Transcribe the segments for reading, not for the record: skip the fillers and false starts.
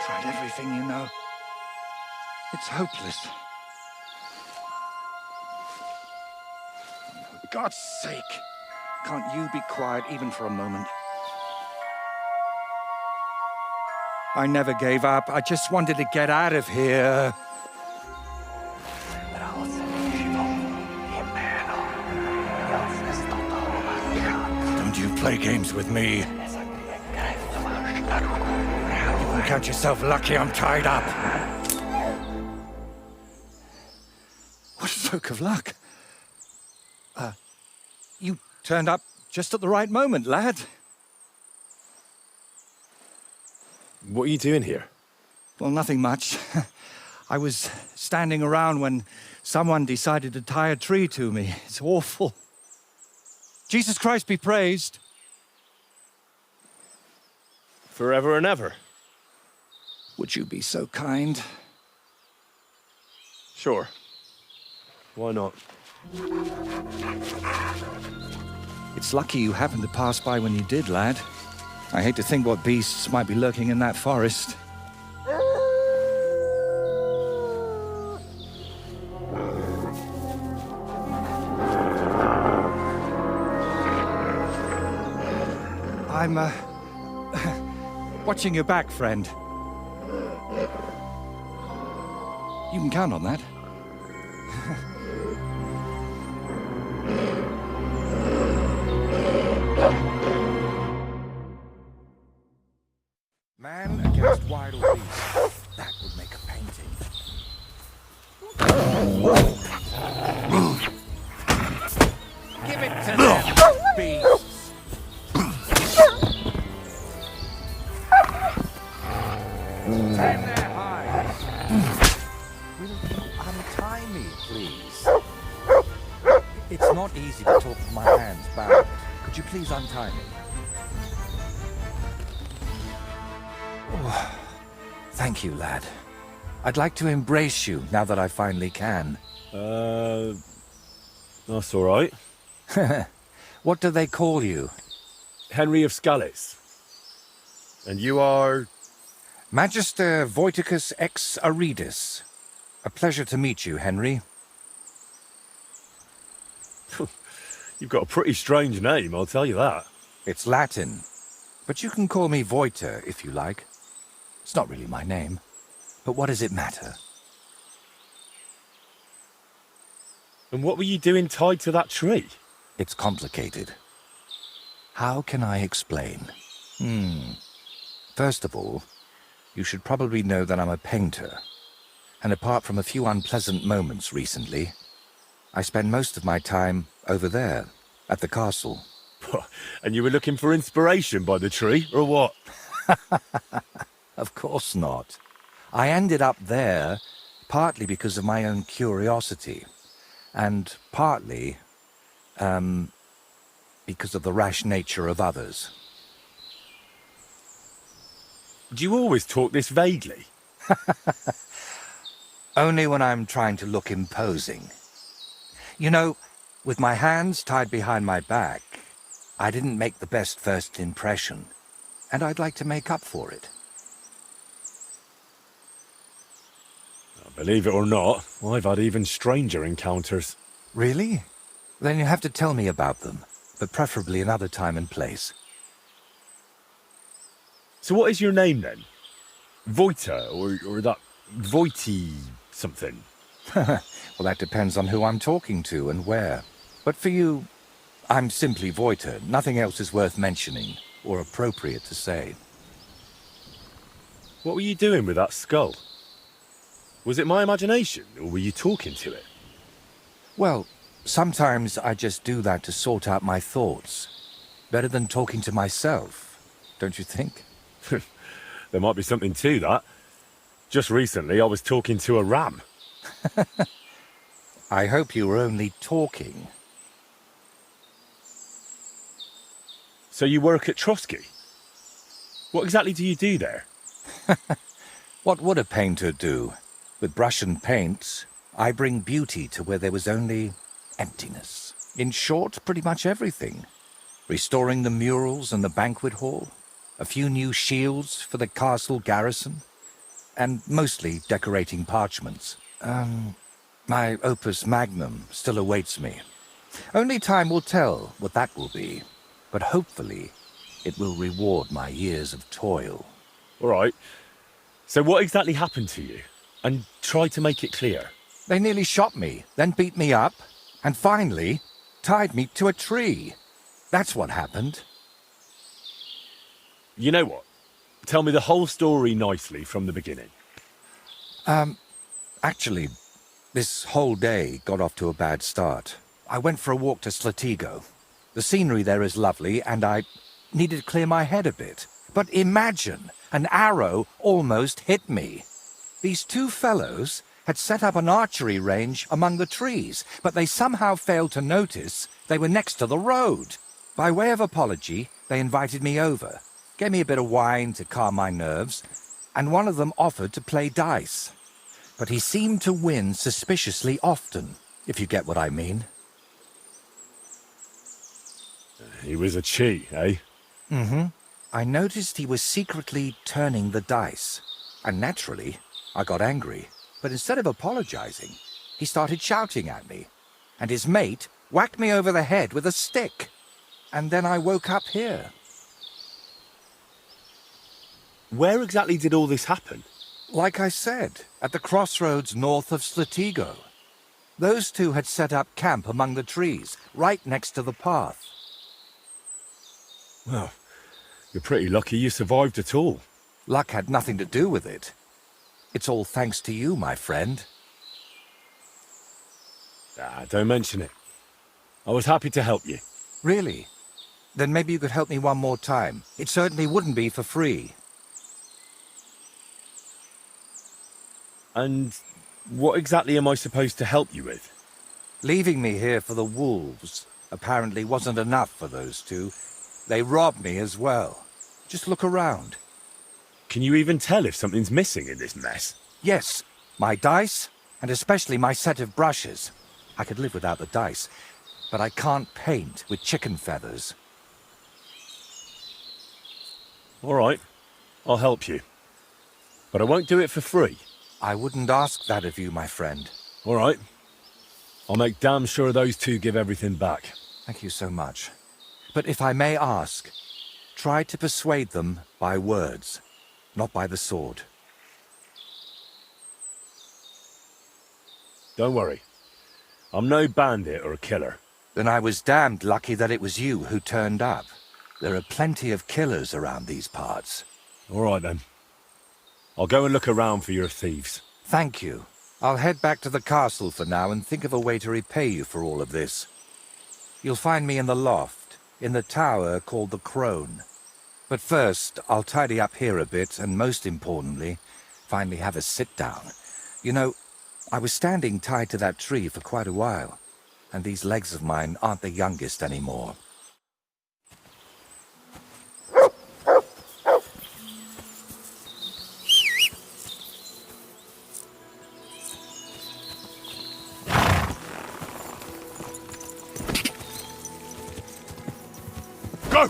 Tried everything, you know. It's hopeless. For God's sake, can't you be quiet even for a moment? I never gave up. I just wanted to get out of here. Don't you play games with me. You can count yourself lucky I'm tied up. What a stroke of luck. You turned up just at the right moment, lad. What are you doing here? Well, nothing much. I was standing around when someone decided to tie a tree to me. It's awful. Jesus Christ be praised. Forever and ever? Would you be so kind? Sure. Why not? It's lucky you happened to pass by when you did, lad. I hate to think what beasts might be lurking in that forest. I'm, watching your back, friend. You can count on that. Man against wild beast. That would make a painting. Give it to them, beasts. Tame their hides. Will you untie me, please? It's not easy to talk with my hands bound. Could you please untie me? Oh, thank you, lad. I'd like to embrace you now that I finally can. That's all right. What do they call you? Henry of Scales. And you are... Magister Voiticus ex Aridus. A pleasure to meet you, Henry. You've got a pretty strange name, I'll tell you that. It's Latin, but you can call me Voiter if you like. It's not really my name, but what does it matter? And what were you doing tied to that tree? It's complicated. How can I explain? First of all, you should probably know that I'm a painter. And apart from a few unpleasant moments recently, I spend most of my time over there, at the castle. And you were looking for inspiration by the tree, or what? Of course not. I ended up there partly because of my own curiosity, and partly, because of the rash nature of others. Do you always talk this vaguely? Only when I'm trying to look imposing. You know, with my hands tied behind my back, I didn't make the best first impression, and I'd like to make up for it. Believe it or not, I've had even stranger encounters. Really? Then you have to tell me about them, but preferably another time and place. So what is your name then? Voita, or that Voiti something? Well, that depends on who I'm talking to and where. But for you, I'm simply Voiter. Nothing else is worth mentioning, or appropriate to say. What were you doing with that skull? Was it my imagination, or were you talking to it? Well, sometimes I just do that to sort out my thoughts. Better than talking to myself, don't you think? There might be something to that. Just recently, I was talking to a ram. I hope you were only talking. So you work at Trotsky? What exactly do you do there? What would a painter do? With brush and paint, I bring beauty to where there was only emptiness. In short, pretty much everything. Restoring the murals and the banquet hall, a few new shields for the castle garrison, and mostly decorating parchments. My opus magnum still awaits me. Only time will tell what that will be, but hopefully it will reward my years of toil. All right. So what exactly happened to you? And try to make it clear. They nearly shot me, then beat me up, and finally tied me to a tree. That's what happened. You know what? Tell me the whole story nicely from the beginning. Actually, this whole day got off to a bad start. I went for a walk to Slatigo. The scenery there is lovely, and I needed to clear my head a bit. But imagine, an arrow almost hit me. These two fellows had set up an archery range among the trees, but they somehow failed to notice they were next to the road. By way of apology, they invited me over, gave me a bit of wine to calm my nerves, and one of them offered to play dice. But he seemed to win suspiciously often, if you get what I mean. He was a cheat, eh? Mm-hmm. I noticed he was secretly turning the dice, and naturally, I got angry. But instead of apologizing, he started shouting at me, and his mate whacked me over the head with a stick. And then I woke up here. Where exactly did all this happen? Like I said, at the crossroads north of Slatigo. Those two had set up camp among the trees, right next to the path. Well, you're pretty lucky you survived at all. Luck had nothing to do with it. It's all thanks to you, my friend. Don't mention it. I was happy to help you. Really? Then maybe you could help me one more time. It certainly wouldn't be for free. And what exactly am I supposed to help you with? Leaving me here for the wolves apparently wasn't enough for those two. They robbed me as well. Just look around. Can you even tell if something's missing in this mess? Yes, my dice, and especially my set of brushes. I could live without the dice, but I can't paint with chicken feathers. All right, I'll help you. But I won't do it for free. I wouldn't ask that of you, my friend. All right. I'll make damn sure those two give everything back. Thank you so much. But if I may ask, try to persuade them by words, not by the sword. Don't worry. I'm no bandit or a killer. Then I was damned lucky that it was you who turned up. There are plenty of killers around these parts. All right, then. I'll go and look around for your thieves. Thank you. I'll head back to the castle for now and think of a way to repay you for all of this. You'll find me in the loft, in the tower called the Crone. But first, I'll tidy up here a bit, and most importantly, finally have a sit-down. You know, I was standing tied to that tree for quite a while, and these legs of mine aren't the youngest anymore. Go!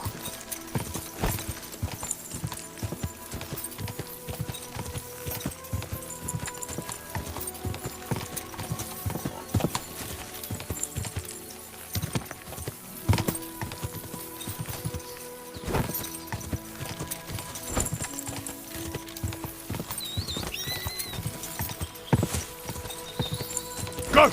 Go!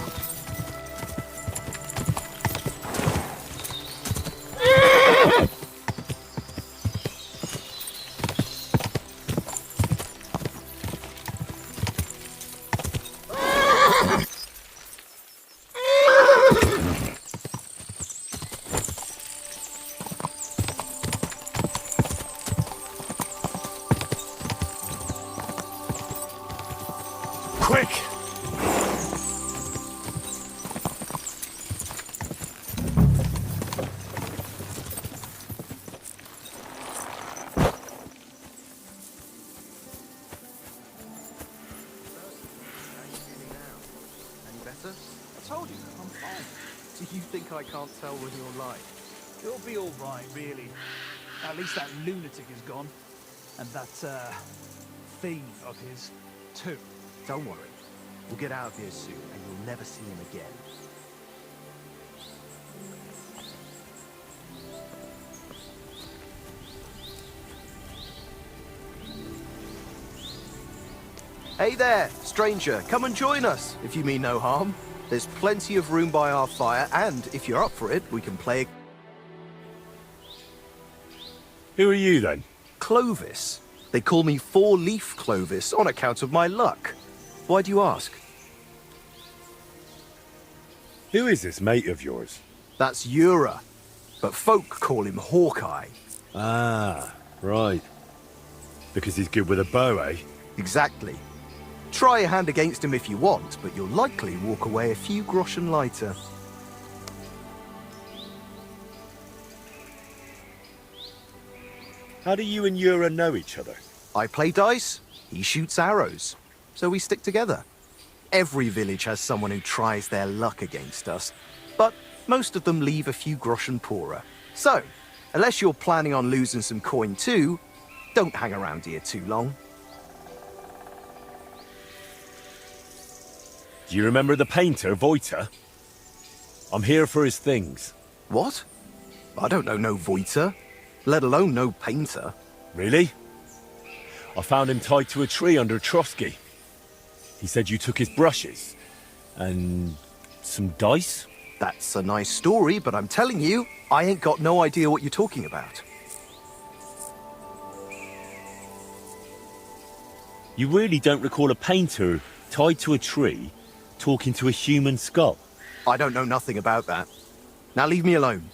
Quick! I told you, I'm fine. Do you think I can't tell when you're lying? It'll be all right, really. At least that lunatic is gone. And that, fiend of his, too. Don't worry. We'll get out of here soon, and you'll never see him again. Hey there, stranger. Come and join us, if you mean no harm. There's plenty of room by our fire, and if you're up for it, we can play Who are you then? Clovis. They call me Four-Leaf Clovis on account of my luck. Why do you ask? Who is this mate of yours? That's Ura, but folk call him Hawkeye. Ah, right. Because he's good with a bow, eh? Exactly. Try a hand against him if you want, but you'll likely walk away a few groschen lighter. How do you and Ura know each other? I play dice, he shoots arrows, so we stick together. Every village has someone who tries their luck against us, but most of them leave a few groschen poorer. So, unless you're planning on losing some coin too, don't hang around here too long. Do you remember the painter, Voita? I'm here for his things. What? I don't know no Voiter, let alone no painter. Really? I found him tied to a tree under Trotsky. He said you took his brushes and some dice? That's a nice story, but I'm telling you, I ain't got no idea what you're talking about. You really don't recall a painter tied to a tree talking to a human skull? I don't know nothing about that. Now leave me alone.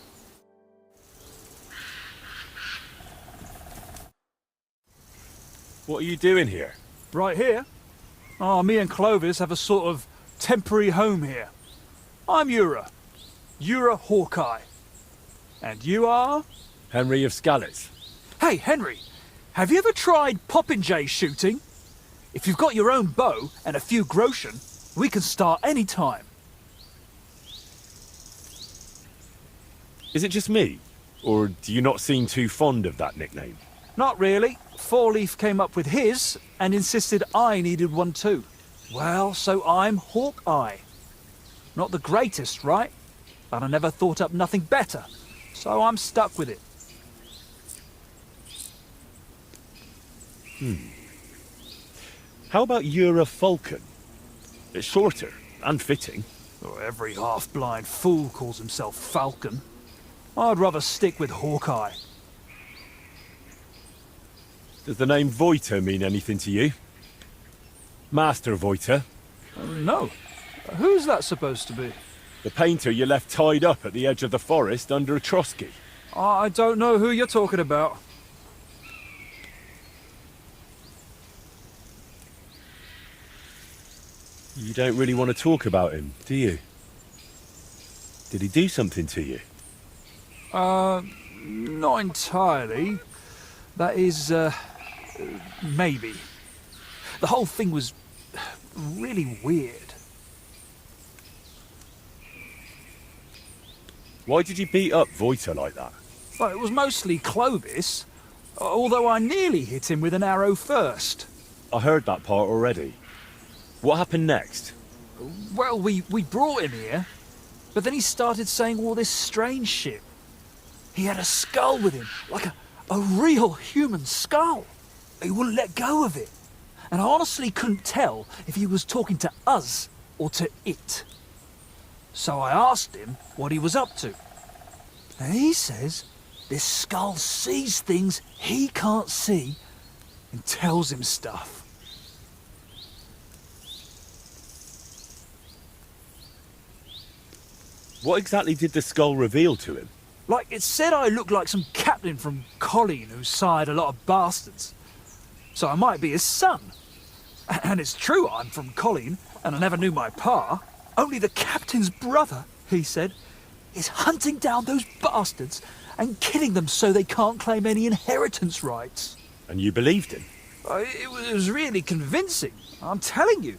What are you doing here? Right here? Oh, me and Clovis have a sort of temporary home here. I'm Ura. Ura Hawkeye. And you are? Henry of Scallis. Hey, Henry, have you ever tried popinjay shooting? If you've got your own bow and a few groschen, we can start any time. Is it just me? Or do you not seem too fond of that nickname? Not really. Four-Leaf came up with his and insisted I needed one too. Well, so I'm Hawkeye. Not the greatest, right? But I never thought up nothing better, so I'm stuck with it. How about Ura Falcon? It's shorter and fitting. Oh, every half-blind fool calls himself Falcon. I'd rather stick with Hawkeye. Does the name Voita mean anything to you? Master Voita, No. Who's that supposed to be? the painter you left tied up at the edge of the forest under a Trotsky. I don't know who you're talking about. You don't really want to talk about him, do you? Did he do something to you? Not entirely. That is, maybe. The whole thing was really weird. Why did you beat up Voita like that? Well, it was mostly Clovis, although I nearly hit him with an arrow first. I heard that part already. What happened next? Well, we brought him here, but then he started saying all this strange shit. He had a skull with him, like a real human skull. He wouldn't let go of it. And I honestly couldn't tell if he was talking to us or to it. So I asked him what he was up to. And he says this skull sees things he can't see and tells him stuff. What exactly did the skull reveal to him? Like, it said I looked like some captain from Colleen who sired a lot of bastards. So I might be his son. And it's true I'm from Colleen, and I never knew my pa. Only the captain's brother, he said, is hunting down those bastards and killing them so they can't claim any inheritance rights. And you believed him? It was really convincing, I'm telling you.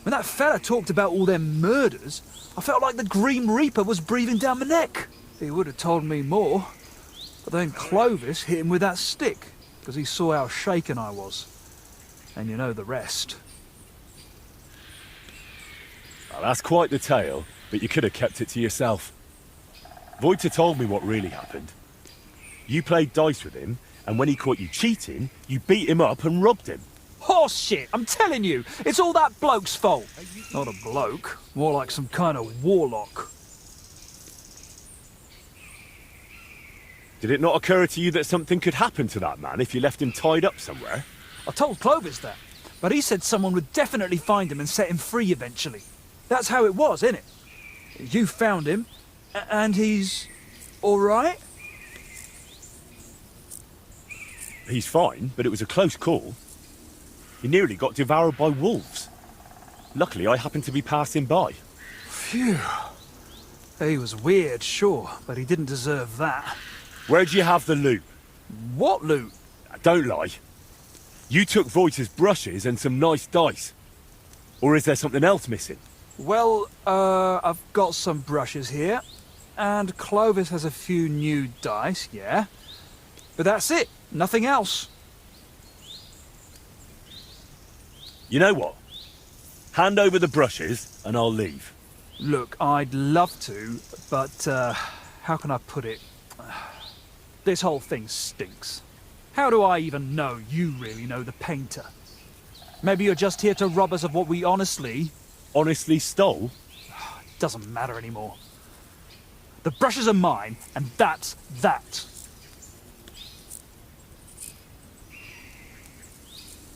When that fella talked about all them murders, I felt like the Green Reaper was breathing down my neck. He would have told me more. But then Clovis hit him with that stick, because he saw how shaken I was. And you know the rest. Well, that's quite the tale, but you could have kept it to yourself. Voita told me what really happened. You played dice with him, and when he caught you cheating, you beat him up and robbed him. Horse shit! I'm telling you, it's all that bloke's fault. Not a bloke, more like some kind of warlock. Did it not occur to you that something could happen to that man if you left him tied up somewhere? I told Clovis that, but he said someone would definitely find him and set him free eventually. That's how it was, innit? You found him, and he's all right? He's fine, but it was a close call. He nearly got devoured by wolves. Luckily, I happened to be passing by. Phew. He was weird, sure, but he didn't deserve that. Where'd you have the loot? What loot? Don't lie. You took Voita's brushes and some nice dice. Or is there something else missing? Well, I've got some brushes here, and Clovis has a few new dice, yeah. But that's it, nothing else. You know what? Hand over the brushes and I'll leave. Look, I'd love to, but, how can I put it? This whole thing stinks. How do I even know you really know the painter? Maybe you're just here to rob us of what we honestly stole? Doesn't matter anymore. The brushes are mine, and that's that.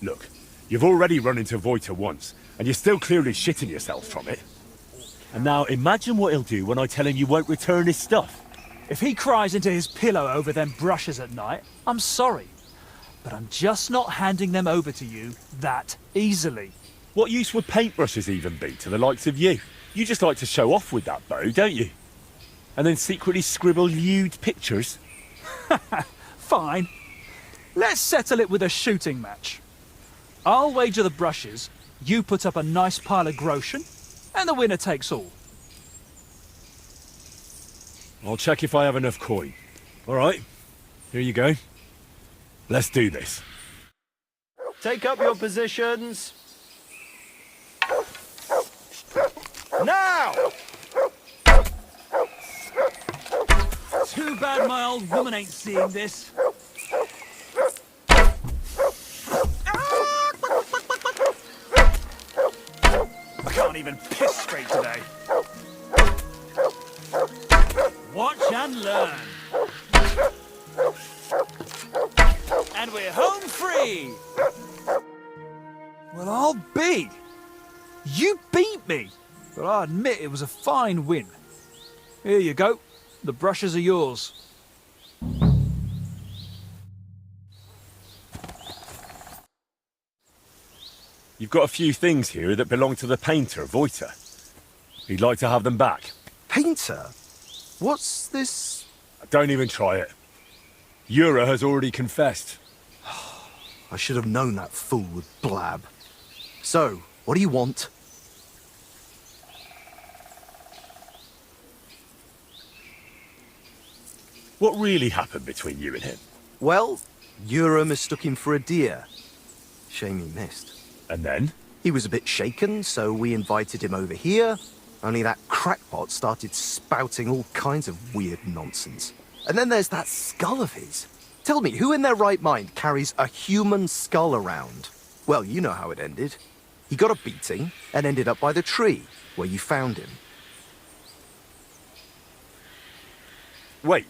Look, you've already run into Voita once, and you're still clearly shitting yourself from it. And now imagine what he'll do when I tell him you won't return his stuff. If he cries into his pillow over them brushes at night, I'm sorry. But I'm just not handing them over to you that easily. What use would paintbrushes even be to the likes of you? You just like to show off with that bow, don't you? And then secretly scribble lewd pictures? Fine. Let's settle it with a shooting match. I'll wager the brushes, you put up a nice pile of groschen, and the winner takes all. I'll check if I have enough coin. All right, here you go. Let's do this. Take up your positions. Now! Too bad my old woman ain't seeing this. I can't even piss straight today. Watch and learn. And we're home free. Well, I'll be. You beat me. But I admit it was a fine win. Here you go. The brushes are yours. You've got a few things here that belong to the painter, Voita. He'd like to have them back. Painter? What's this? Don't even try it. Yura has already confessed. I should have known that fool would blab. So, what do you want? What really happened between you and him? Well, Yura mistook him for a deer. Shame he missed. And then? He was a bit shaken, so we invited him over here. Only that crackpot started spouting all kinds of weird nonsense. And then there's that skull of his. Tell me, who in their right mind carries a human skull around? Well, you know how it ended. He got a beating and ended up by the tree, where you found him. Wait,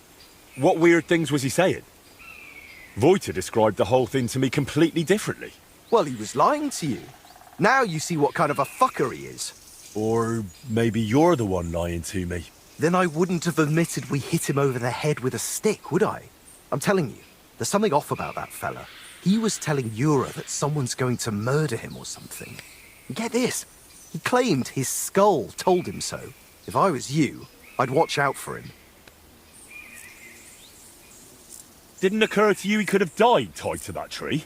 what weird things was he saying? Voita described the whole thing to me completely differently. Well, he was lying to you. Now you see what kind of a fucker he is. Or maybe you're the one lying to me. Then I wouldn't have admitted we hit him over the head with a stick, would I? I'm telling you, there's something off about that fella. He was telling Yura that someone's going to murder him or something. And get this, he claimed his skull told him so. If I was you, I'd watch out for him. Didn't occur to you he could have died tied to that tree?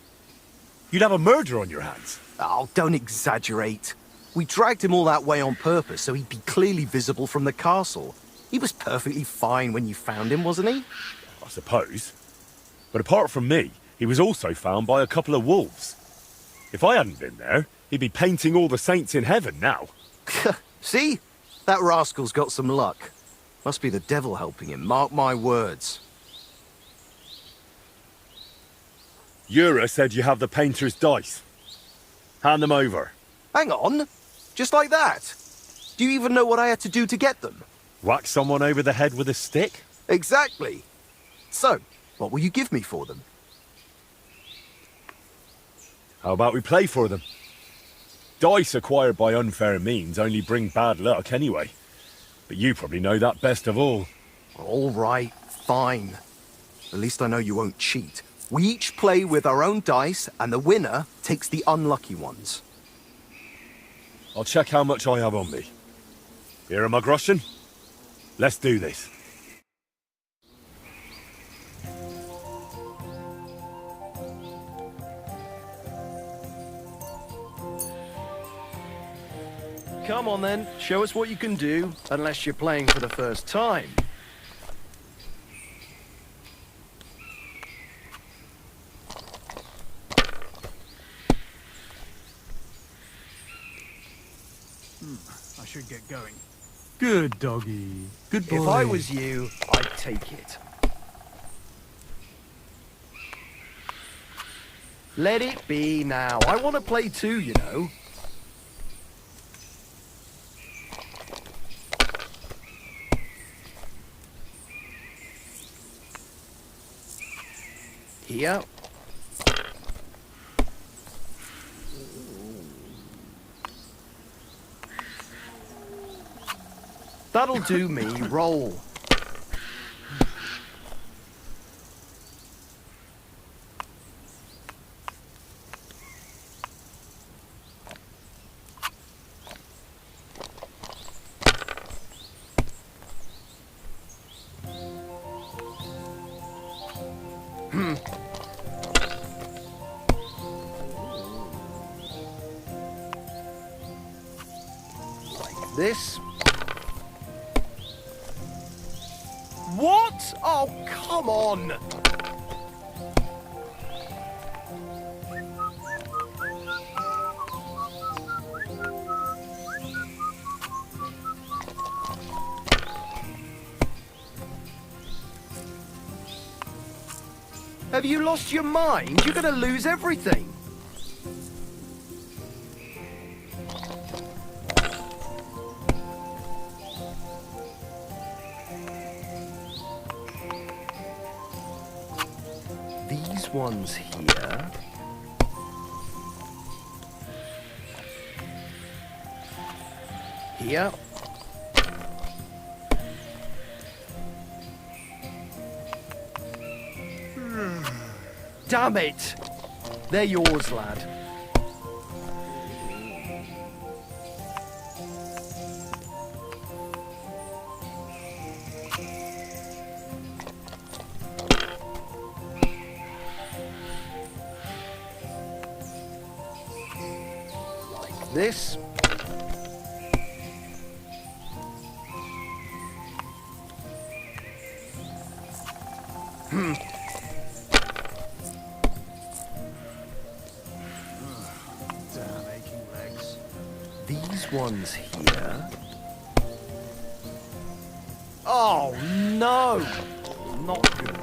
You'd have a murder on your hands. Oh, don't exaggerate. We dragged him all that way on purpose so he'd be clearly visible from the castle. He was perfectly fine when you found him, wasn't he? I suppose. But apart from me, he was also found by a couple of wolves. If I hadn't been there, he'd be painting all the saints in heaven now. See? That rascal's got some luck. Must be the devil helping him, mark my words. Yura said you have the painter's dice. Hand them over. Hang on. Just like that? Do you even know what I had to do to get them? Whack someone over the head with a stick? Exactly. So, what will you give me for them? How about we play for them? Dice acquired by unfair means only bring bad luck anyway. But you probably know that best of all. All right, fine. At least I know you won't cheat. We each play with our own dice, and the winner takes the unlucky ones. I'll check how much I have on me. Here am I, groschen? Let's do this. Come on then, show us what you can do, unless you're playing for the first time. I should get going. Good doggy. Good boy. If I was you, I'd take it. Let it be now. I want to play too, you know. Here. That'll do me. Roll. Like this. What? Oh, come on! Have you lost your mind? You're gonna lose everything. These ones here. Here. Damn it! They're yours, lad. Like this. Damn aching legs. These ones here. Oh, no! Not good.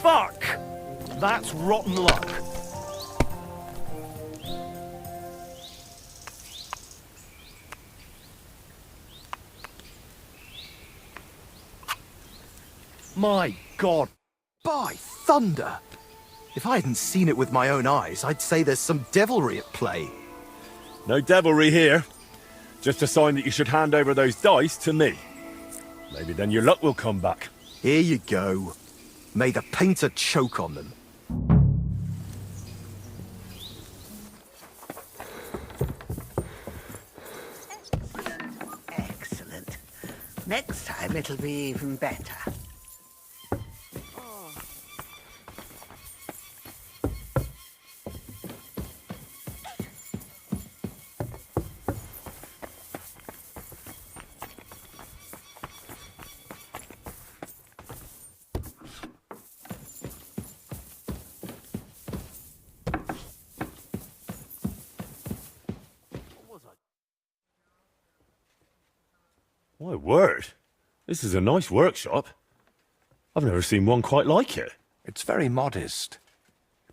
Fuck! That's rotten luck. My God. By thunder! If I hadn't seen it with my own eyes, I'd say there's some devilry at play. No devilry here. Just a sign that you should hand over those dice to me. Maybe then your luck will come back. Here you go. May the painter choke on them. Excellent. Next time it'll be even better. My word. This is a nice workshop. I've never seen one quite like it. It's very modest.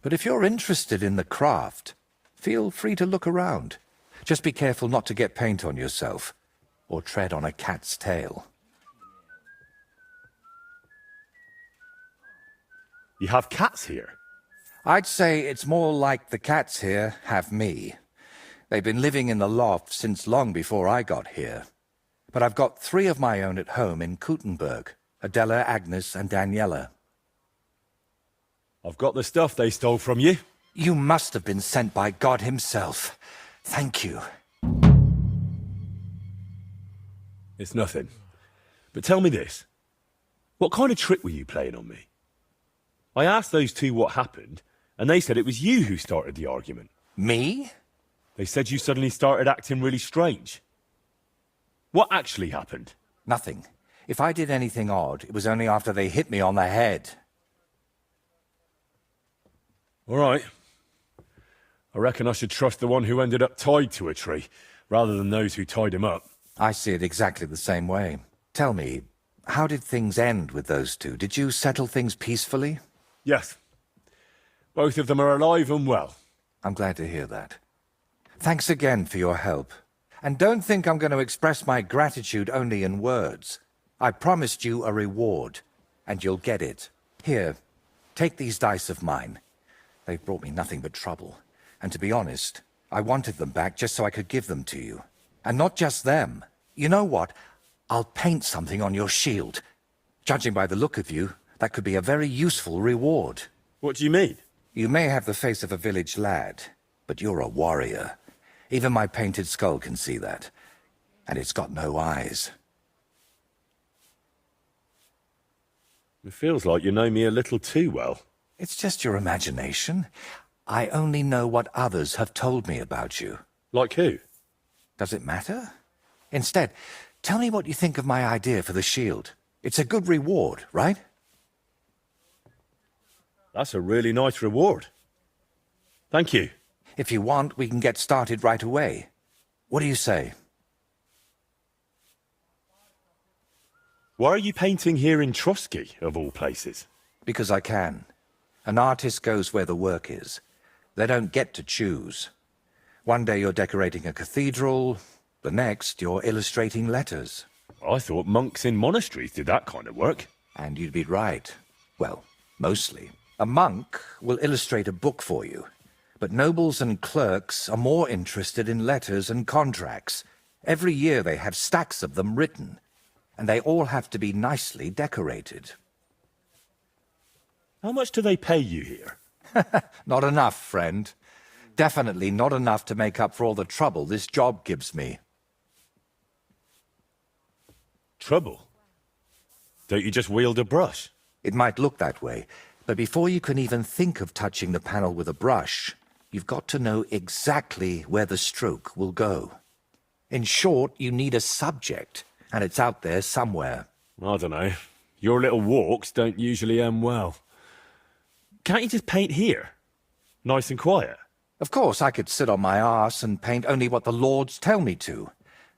But if you're interested in the craft, feel free to look around. Just be careful not to get paint on yourself, or tread on a cat's tail. You have cats here? I'd say it's more like the cats here have me. They've been living in the loft since long before I got here. But I've got 3 of my own at home in Kuttenberg, Adela, Agnes, and Daniela. I've got the stuff they stole from you. You must have been sent by God himself. Thank you. It's nothing. But tell me this. What kind of trick were you playing on me? I asked those 2 what happened, and they said it was you who started the argument. Me? They said you suddenly started acting really strange. What actually happened? Nothing. If I did anything odd, it was only after they hit me on the head. All right. I reckon I should trust the one who ended up tied to a tree, rather than those who tied him up. I see it exactly the same way. Tell me, how did things end with those 2? Did you settle things peacefully? Yes. Both of them are alive and well. I'm glad to hear that. Thanks again for your help. And don't think I'm going to express my gratitude only in words. I promised you a reward, and you'll get it. Here, take these dice of mine. They've brought me nothing but trouble. And to be honest, I wanted them back just so I could give them to you. And not just them. You know what? I'll paint something on your shield. Judging by the look of you, that could be a very useful reward. What do you mean? You may have the face of a village lad, but you're a warrior. Even my painted skull can see that. And it's got no eyes. It feels like you know me a little too well. It's just your imagination. I only know what others have told me about you. Like who? Does it matter? Instead, tell me what you think of my idea for the shield. It's a good reward, right? That's a really nice reward. Thank you. If you want, we can get started right away. What do you say? Why are you painting here in Trotsky, of all places? Because I can. An artist goes where the work is. They don't get to choose. One day you're decorating a cathedral, the next you're illustrating letters. I thought monks in monasteries did that kind of work. And you'd be right. Well, mostly. A monk will illustrate a book for you. But nobles and clerks are more interested in letters and contracts. Every year they have stacks of them written. And they all have to be nicely decorated. How much do they pay you here? Not enough, friend. Definitely not enough to make up for all the trouble this job gives me. Trouble? Don't you just wield a brush? It might look that way, but before you can even think of touching the panel with a brush, you've got to know exactly where the stroke will go. In short, you need a subject, and it's out there somewhere. I don't know. Your little walks don't usually end well. Can't you just paint here? Nice and quiet. Of course, I could sit on my arse and paint only what the lords tell me to.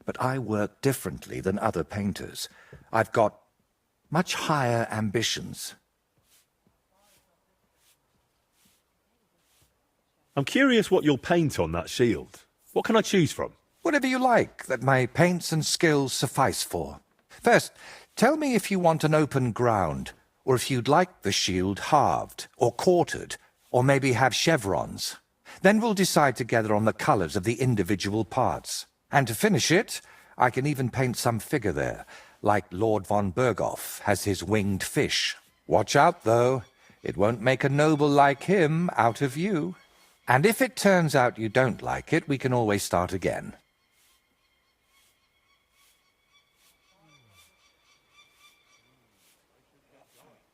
But I work differently than other painters. I've got much higher ambitions. I'm curious what you'll paint on that shield. What can I choose from? Whatever you like that my paints and skills suffice for. First, tell me if you want an open ground, or if you'd like the shield halved, or quartered, or maybe have chevrons. Then we'll decide together on the colors of the individual parts. And to finish it, I can even paint some figure there, like Lord von Berghoff has his winged fish. Watch out, though. It won't make a noble like him out of you. And if it turns out you don't like it, we can always start again.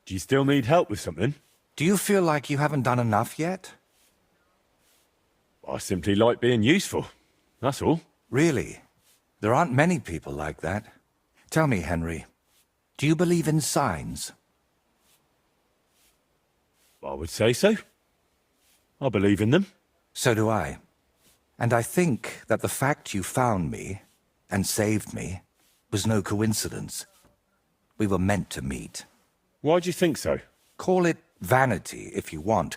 Do you still need help with something? Do you feel like you haven't done enough yet? I simply like being useful. That's all. Really? There aren't many people like that. Tell me, Henry, do you believe in signs? I would say so. I believe in them. So do I. And I think that the fact you found me and saved me was no coincidence. We were meant to meet. Why do you think so? Call it vanity if you want,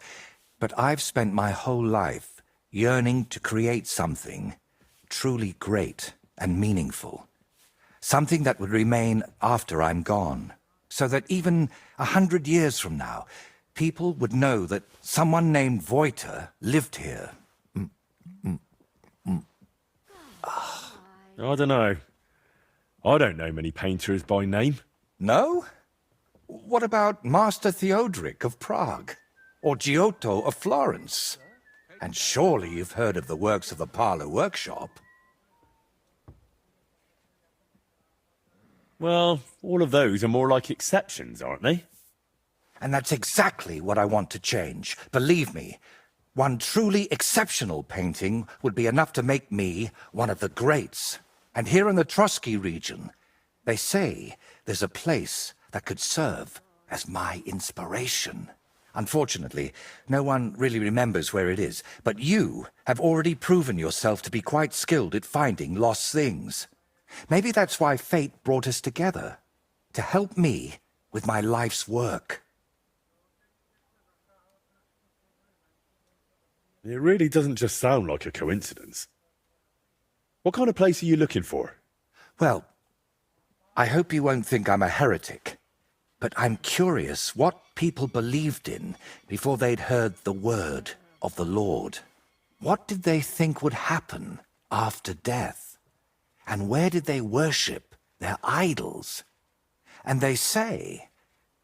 but I've spent my whole life yearning to create something truly great and meaningful. Something that would remain after I'm gone, so that even 100 years from now, people would know that someone named Voiter lived here. I don't know. I don't know many painters by name. No? What about Master Theodoric of Prague? Or Giotto of Florence? And surely you've heard of the works of the Parlour Workshop. Well, all of those are more like exceptions, aren't they? And that's exactly what I want to change. Believe me, one truly exceptional painting would be enough to make me one of the greats. And here in the Trotsky region, they say there's a place that could serve as my inspiration. Unfortunately, no one really remembers where it is, but you have already proven yourself to be quite skilled at finding lost things. Maybe that's why fate brought us together, to help me with my life's work. It really doesn't just sound like a coincidence. What kind of place are you looking for? Well, I hope you won't think I'm a heretic, but I'm curious what people believed in before they'd heard the word of the Lord. What did they think would happen after death? And where did they worship their idols? And they say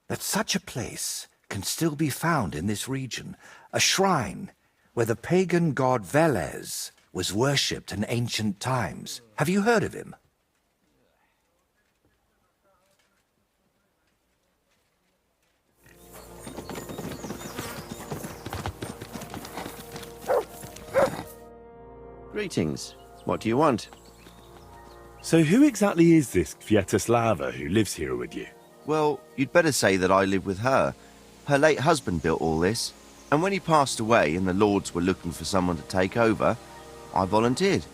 that such a place can still be found in this region, a shrine where the pagan god Velez was worshipped in ancient times. Have you heard of him? Greetings. What do you want? So who exactly is this Kvietoslava who lives here with you? Well, you'd better say that I live with her. Her late husband built all this, and when he passed away and the lords were looking for someone to take over, I volunteered.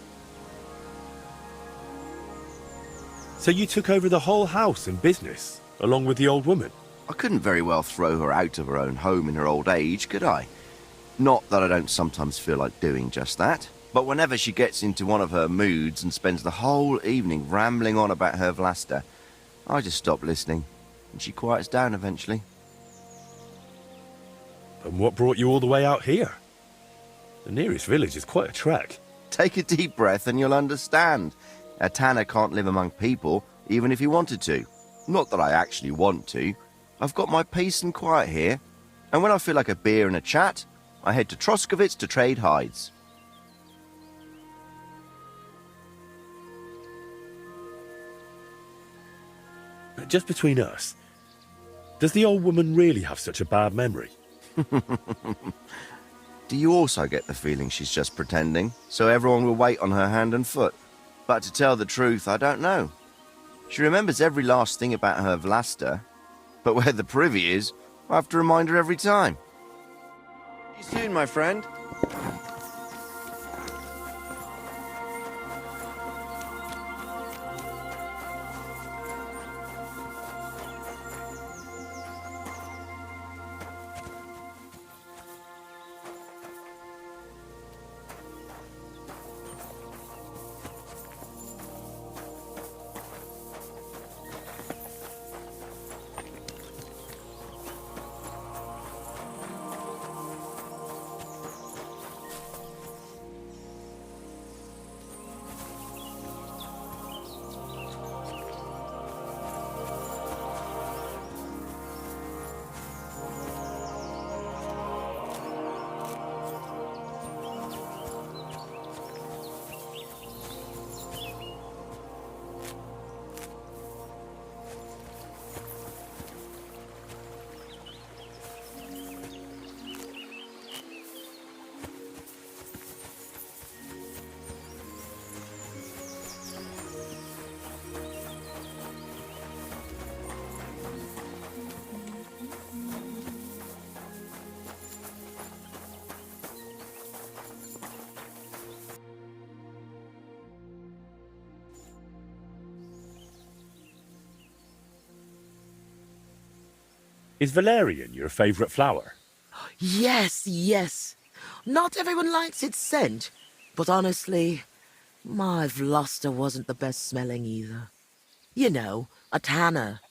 So you took over the whole house and business, along with the old woman? I couldn't very well throw her out of her own home in her old age, could I? Not that I don't sometimes feel like doing just that, but whenever she gets into one of her moods and spends the whole evening rambling on about her Vlasta, I just stop listening, and she quiets down eventually. And what brought you all the way out here? The nearest village is quite a trek. Take a deep breath and you'll understand. A tanner can't live among people, even if he wanted to. Not that I actually want to. I've got my peace and quiet here, and when I feel like a beer and a chat, I head to Troskovitz to trade hides. Just between us, does the old woman really have such a bad memory? Do you also get the feeling she's just pretending, so everyone will wait on her hand and foot? But to tell the truth, I don't know. She remembers every last thing about her Vlasta, but where the privy is, I have to remind her every time. See you soon, my friend. Is valerian your favourite flower? Yes, yes. Not everyone likes its scent, but honestly, my Vloster wasn't the best smelling either. You know, a tanner.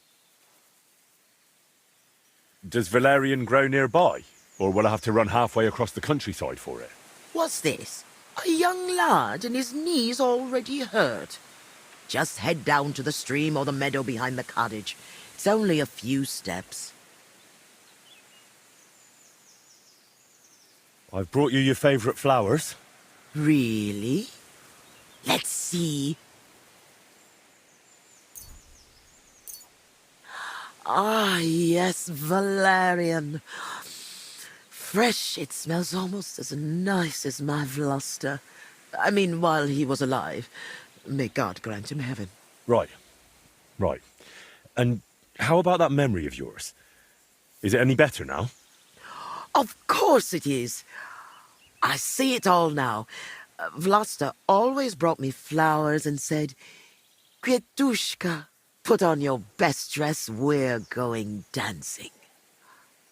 Does valerian grow nearby? Or will I have to run halfway across the countryside for it? What's this? A young lad and his knees already hurt. Just head down to the stream or the meadow behind the cottage. It's only a few steps. I've brought you your favourite flowers. Really? Let's see. Ah, yes, valerian. Fresh, it smells almost as nice as my Vloster. I mean, while he was alive. May God grant him heaven. Right. And how about that memory of yours? Is it any better now? Of course it is. I see it all now. Vloster always brought me flowers and said, Květuška, put on your best dress, we're going dancing.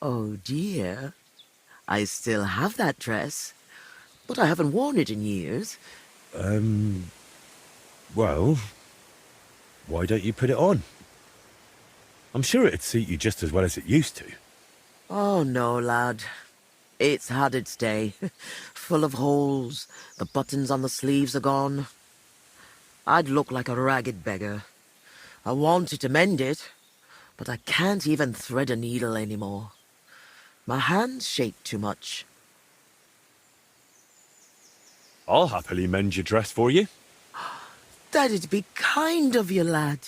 Oh dear, I still have that dress, but I haven't worn it in years. Well, why don't you put it on? I'm sure it'd suit you just as well as it used to. Oh no, lad. It's had its day. Full of holes. The buttons on the sleeves are gone. I'd look like a ragged beggar. I wanted to mend it, but I can't even thread a needle anymore. My hands shake too much. I'll happily mend your dress for you. That'd be kind of you, lad.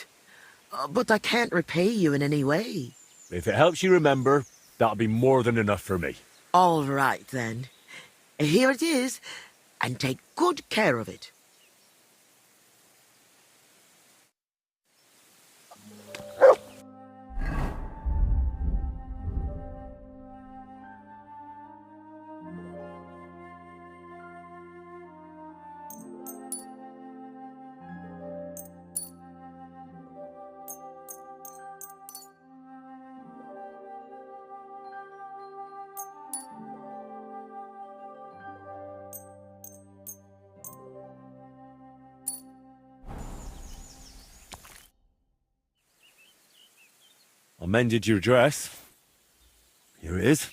But I can't repay you in any way. If it helps you remember, that'll be more than enough for me. All right, then. Here it is, and take good care of it. I mended your dress. Here it is.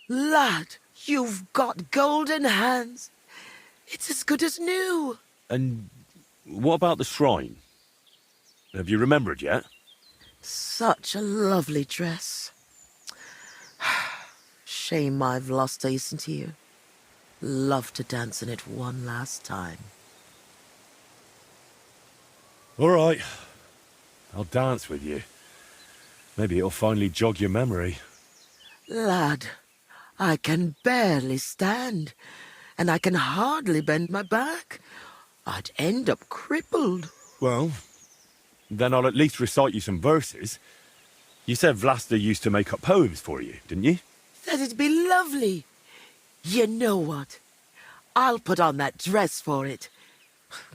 Lad, you've got golden hands. It's as good as new. And what about the shrine? Have you remembered yet? Such a lovely dress. Shame I've lost isn't here. Love to dance in it one last time. All right. I'll dance with you. Maybe it'll finally jog your memory. Lad, I can barely stand, and I can hardly bend my back. I'd end up crippled. Well, then I'll at least recite you some verses. You said Vlasta used to make up poems for you, didn't you? That'd be lovely. You know what? I'll put on that dress for it.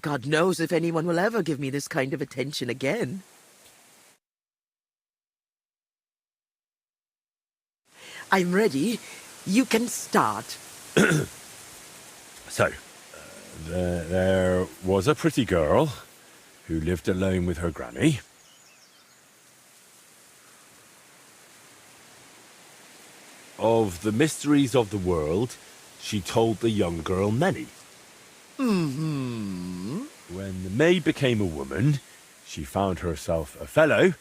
God knows if anyone will ever give me this kind of attention again. I'm ready. You can start. So, there was a pretty girl who lived alone with her granny. Of the mysteries of the world, she told the young girl many. Mm-hmm. When the maid became a woman, she found herself a fellow.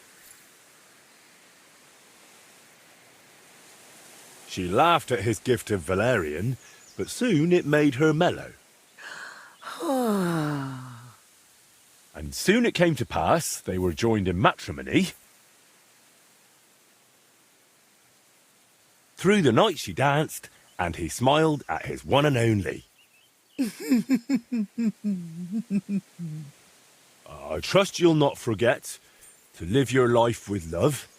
She laughed at his gift of valerian, but soon it made her mellow. And soon it came to pass they were joined in matrimony. Through the night she danced, and he smiled at his one and only. I trust you'll not forget to live your life with love.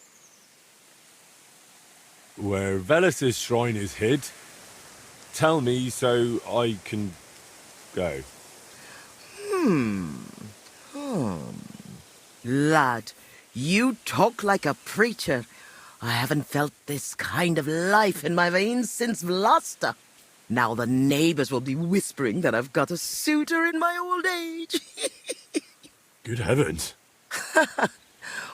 Where Velus's shrine is hid, tell me so I can go. Lad, You talk like a preacher. I haven't felt this kind of life in my veins since Vlasta. Now the neighbors will be whispering that I've got a suitor in my old age. Good heavens.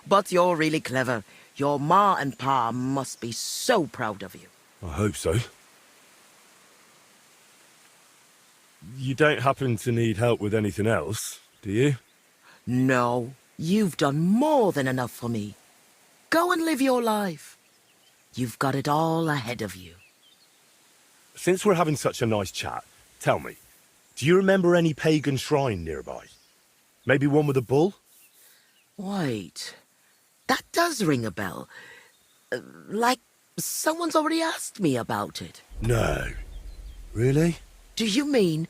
But you're really clever. Your ma and pa must be so proud of you. I hope so. You don't happen to need help with anything else, do you? No, you've done more than enough for me. Go and live your life. You've got it all ahead of you. Since we're having such a nice chat, tell me, do you remember any pagan shrine nearby? Maybe one with a bull? Wait, that does ring a bell. Like someone's already asked me about it. No. Really? Do you mean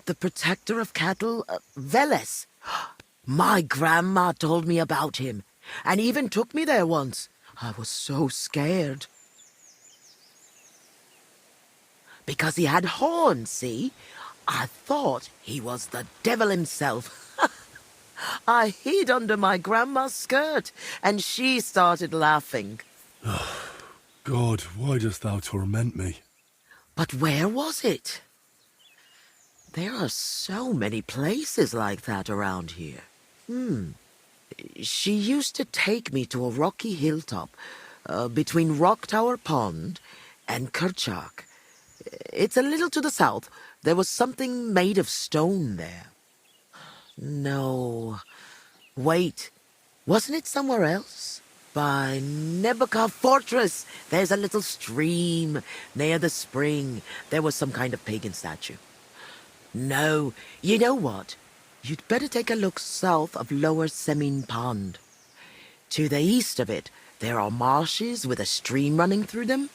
the protector of cattle, Veles? My grandma told me about him, and even took me there once. I was so scared. Because he had horns, see? I thought he was the devil himself. I hid under my grandma's skirt, and she started laughing. God, why dost thou torment me? But where was it? There are so many places like that around here. She used to take me to a rocky hilltop between Rock Tower Pond and Kerchak. It's a little to the south. There was something made of stone there. No. Wait. Wasn't it somewhere else? By Nebuchadnezzar Fortress. There's a little stream near the spring. There was some kind of pagan statue. No. You know what? You'd better take a look south of Lower Semin Pond. To the east of it, there are marshes with a stream running through them.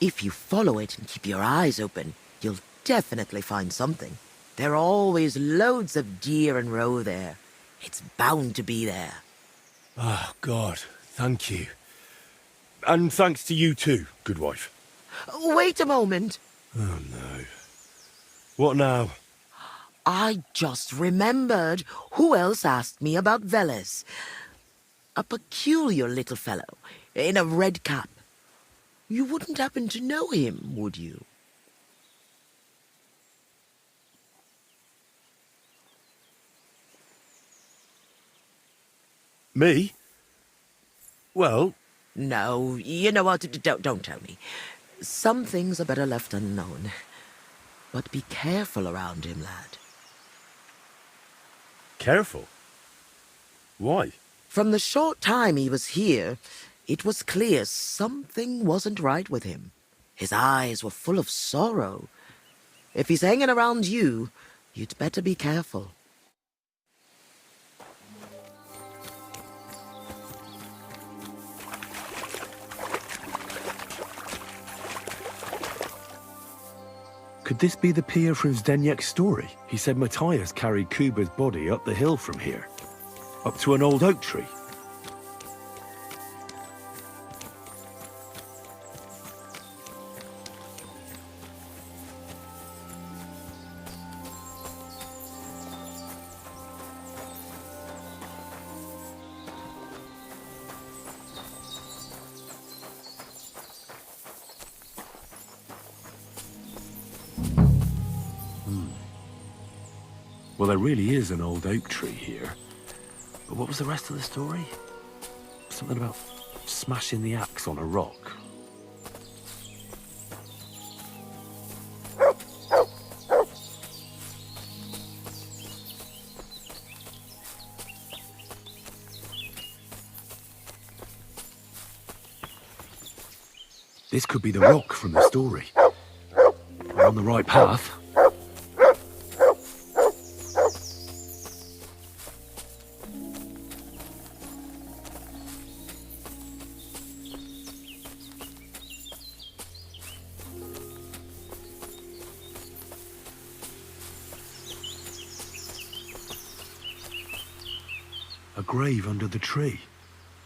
If you follow it and keep your eyes open, you'll definitely find something. There are always loads of deer and roe there. It's bound to be there. Oh, God, thank you. And thanks to you too, good wife. Wait a moment. Oh, no. What now? I just remembered who else asked me about Veles. A peculiar little fellow in a red cap. You wouldn't happen to know him, would you? Me? Well... No, you know what? Don't tell me. Some things are better left unknown. But be careful around him, lad. Careful? Why? From the short time he was here, it was clear something wasn't right with him. His eyes were full of sorrow. If he's hanging around you, you'd better be careful. Could this be the pier from Zdeněk's story? He said Matthias carried Kuba's body up the hill from here, up to an old oak tree. Well, there really is an old oak tree here. But what was the rest of the story? Something about smashing the axe on a rock. This could be the rock from the story. We're on the right path. A grave under the tree,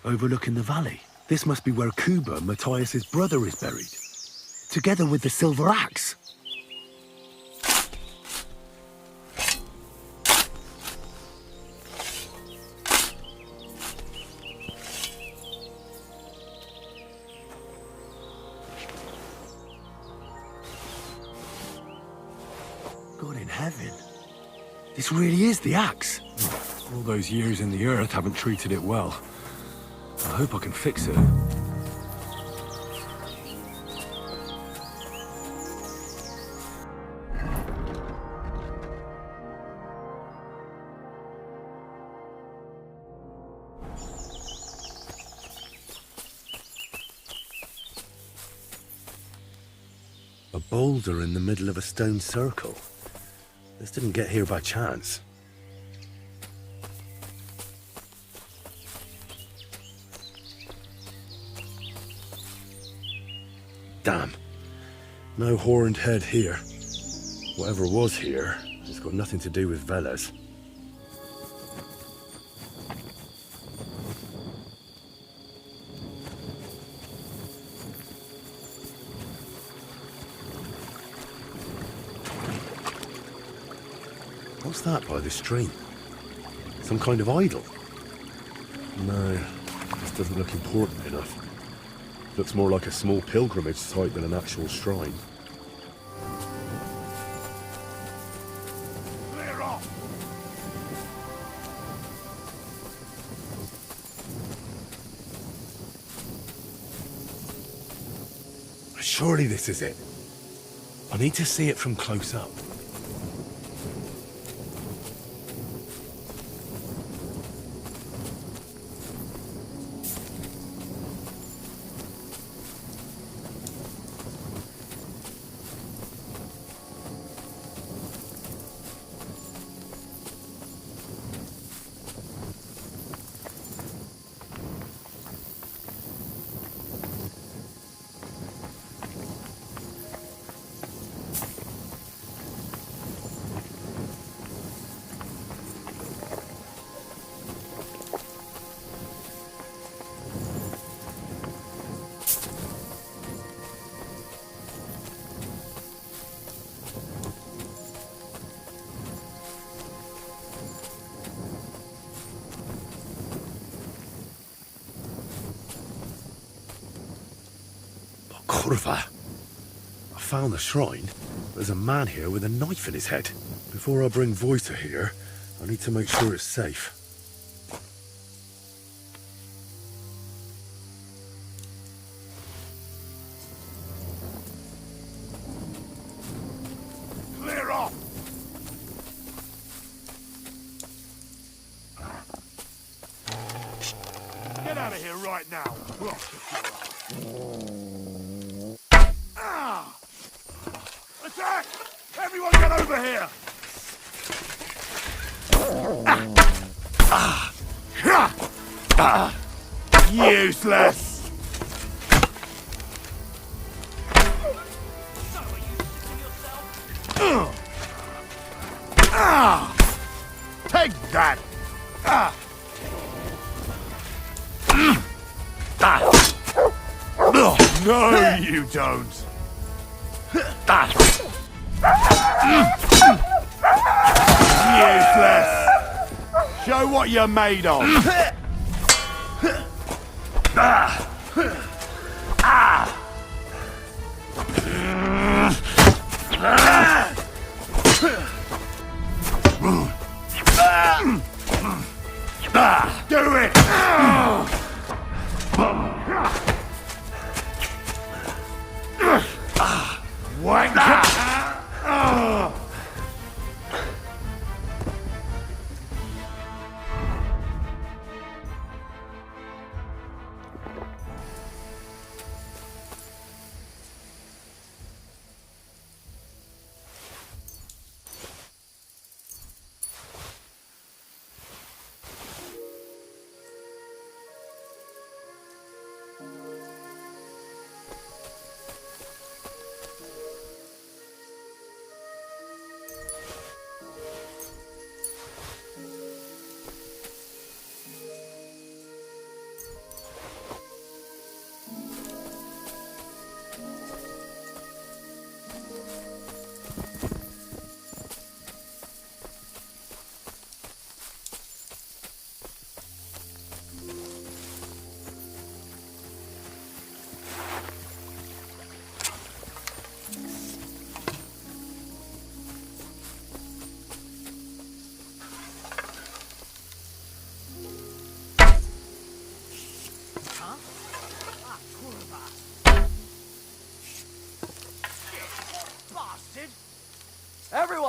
overlooking the valley. This must be where Kuba, Matthias's brother, is buried, together with the silver axe. heaven. This really is the axe. All those years in the earth haven't treated it well. I hope I can fix it. A boulder in the middle of a stone circle. This didn't get here by chance. Damn. No horned head here. Whatever was here, it's got nothing to do with Veles. What's that by the stream? Some kind of idol? No, this doesn't look important enough. Looks more like a small pilgrimage site than an actual shrine. Clear off! Surely this is it. I need to see it from close up. Kurva. I found the shrine. There's a man here with a knife in his head. Before I bring Voita here, I need to make sure it's safe. Clear off! Get out of here right now! Attack! Everyone get over here! Useless! Take that! No, you don't! Useless! Show what you're made of! Do it! Wanker!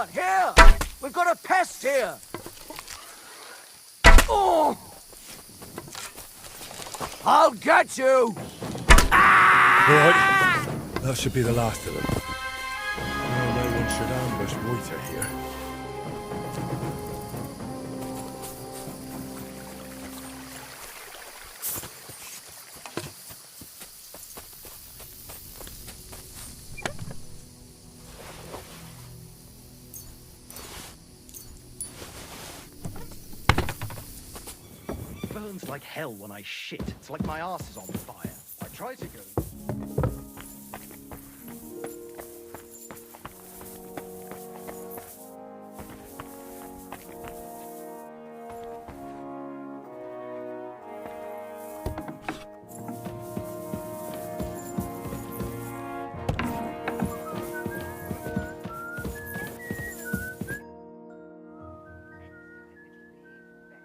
Everyone, here! We've got a pest here! Oh! I'll get you! Right. That should be the last of them. Oh, no one should ambush Reuter here. It burns like hell when I shit. It's like my arse is on fire. I try to go.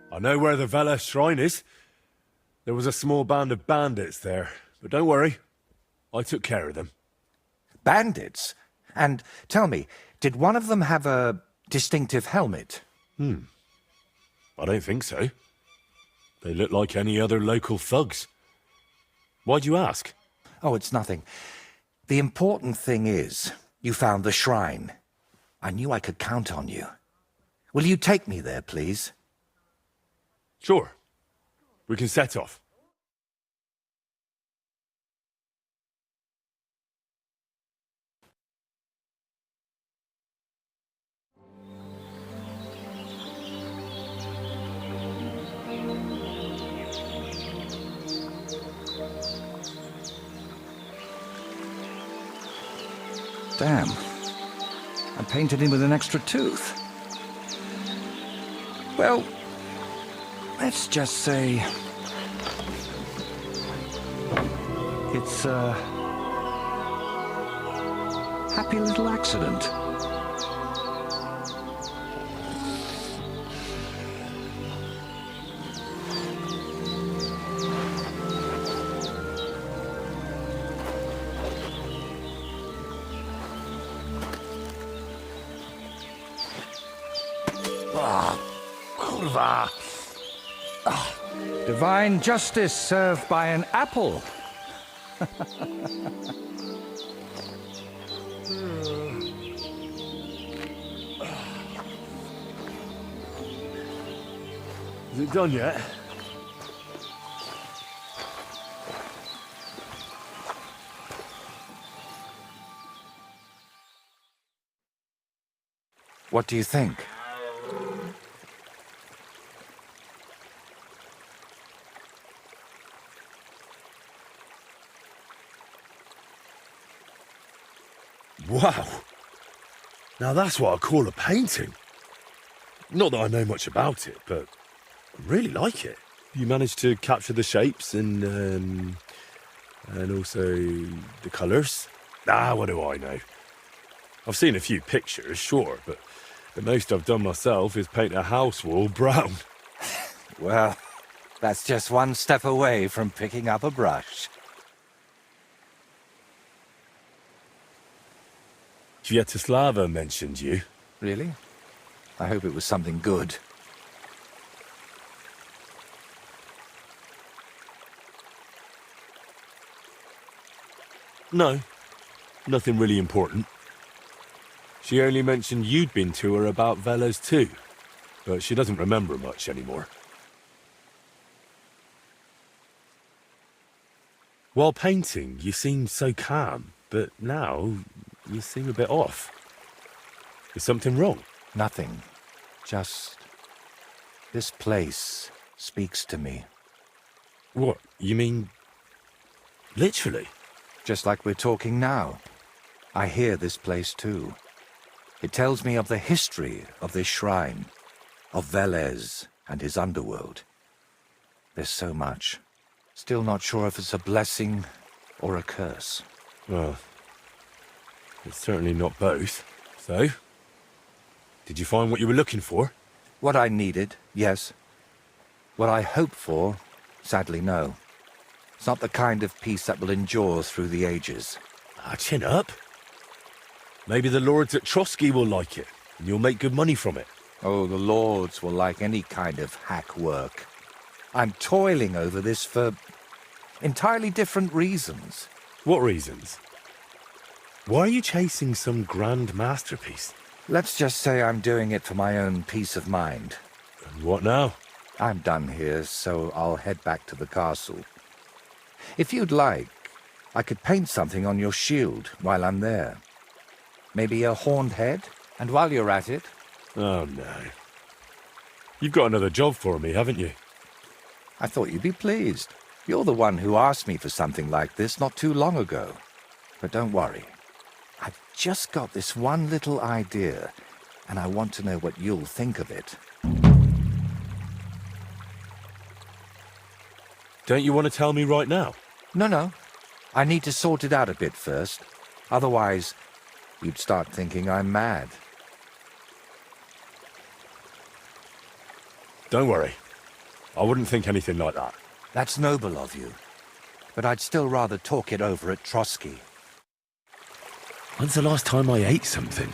I know where the Vela shrine is. There was a small band of bandits there, but don't worry. I took care of them. Bandits? And tell me, did one of them have a distinctive helmet? I don't think so. They look like any other local thugs. Why'd you ask? Oh, it's nothing. The important thing is, you found the shrine. I knew I could count on you. Will you take me there, please? Sure. We can set off. Damn. I painted him with an extra tooth. Well, let's just say it's a happy little accident. Kurwa! Divine justice served by an apple. Is it done yet? What do you think? Wow. Now that's what I call a painting. Not that I know much about it, but I really like it. You managed to capture the shapes and also the colours? What do I know? I've seen a few pictures, sure, but the most I've done myself is paint a house wall brown. Well, that's just one step away from picking up a brush. Sviatoslava mentioned you. Really? I hope it was something good. No, nothing really important. She only mentioned you'd been to her about Velas too, but she doesn't remember much anymore. While painting, you seemed so calm, but now you seem a bit off. Is something wrong? Nothing. Just... this place speaks to me. What, you mean... literally? Just like we're talking now. I hear this place too. It tells me of the history of this shrine, of Velez and his underworld. There's so much. Still not sure if it's a blessing or a curse. Well, it's certainly not both. So, did you find what you were looking for? What I needed, yes. What I hoped for, sadly, no. It's not the kind of peace that will endure through the ages. Chin up. Maybe the lords at Trotsky will like it. and you'll make good money from it. Oh, the lords will like any kind of hack work. I'm toiling over this for entirely different reasons. What reasons? Why are you chasing some grand masterpiece? Let's just say I'm doing it for my own peace of mind. And what now? I'm done here, so I'll head back to the castle. If you'd like, I could paint something on your shield while I'm there. Maybe a horned head? And while you're at it... Oh, no. You've got another job for me, haven't you? I thought you'd be pleased. You're the one who asked me for something like this not too long ago. But don't worry. I've just got this one little idea, and I want to know what you'll think of it. Don't you want to tell me right now? No. I need to sort it out a bit first. Otherwise, you'd start thinking I'm mad. Don't worry. I wouldn't think anything like that. That's noble of you. But I'd still rather talk it over at Trotsky. When's the last time I ate something?